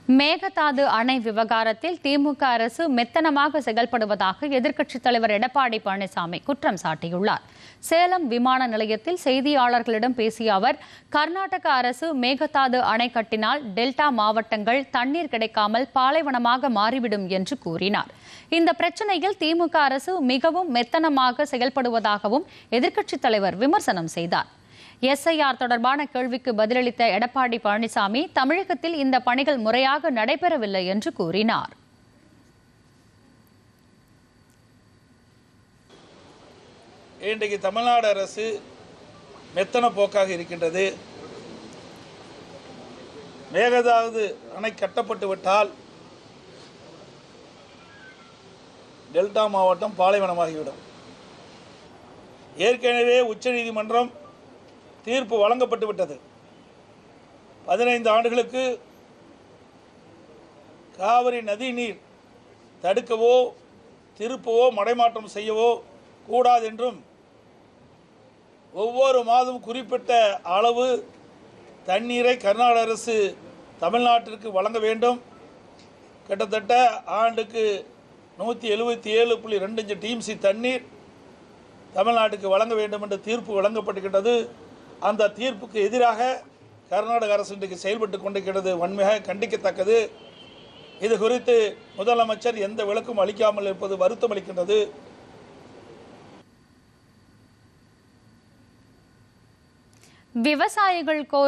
மேகதாது அணை விவகாரத்தில் திமுக அரசு மெத்தனமாக செயல்படுவதாக எதிர்க்கட்சித் தலைவர் எடப்பாடி பழனிசாமி குற்றம் சாட்டியுள்ளார். சேலம் விமான நிலையத்தில் செய்தியாளர்களிடம் பேசிய அவர், கர்நாடக அரசு மேகதாது அணை கட்டினால் டெல்டா மாவட்டங்கள் தண்ணீர் கிடைக்காமல் பாலைவனமாக மாறிவிடும் என்று கூறினார். இந்த பிரச்சனையில் திமுக அரசு மிகவும் மெத்தனமாக செயல்படுவதாகவும் எதிர்க்கட்சித் தலைவர் விமர்சனம் செய்தார். எஸ்ஐஆர் தொடர்பான கேள்விக்கு பதிலளித்த எடப்பாடி பழனிசாமி, தமிழகத்தில் இந்த பணிகள் முறையாக நடைபெறவில்லை என்று கூறினார். இன்றைக்கு தமிழ்நாடு அரசு மெத்தன போக்காக இருக்கின்றது. மேகதாது அணை கட்டப்பட்டு விட்டால் டெல்டா மாவட்டம் பாலைவனமாகிவிடும். ஏற்கனவே உச்சநீதிமன்றம் தீர்ப்பு வழங்கப்பட்டு விட்டது. 15 ஆண்டுகளுக்கு காவிரி நதி நீர் தடுக்கவோ திருப்பவோ மடைமாற்றம் செய்யவோ கூடாது என்றும், ஒவ்வொரு மாதம் குறிப்பிட்ட அளவு தண்ணீரை கர்நாடக அரசு தமிழ்நாட்டிற்கு வழங்க வேண்டும். கிட்டத்தட்ட ஆண்டுக்கு 177.25 டிஎம்சி தண்ணீர் தமிழ்நாட்டுக்கு வழங்க வேண்டும் என்ற தீர்ப்பு வழங்கப்பட்டிருக்கிறது. அந்த தீர்ப்புக்கு எதிராக கர்நாடக அரசு இன்றைக்கு செயல்பட்டு கொண்டிருக்கிறது. வன்மையாக கண்டிக்கத்தக்கது. இது குறித்து முதலமைச்சர் எந்த விளக்கும் அளிக்காமல் இருப்பது வருத்தம் அளிக்கின்றது. விவசாயிகள்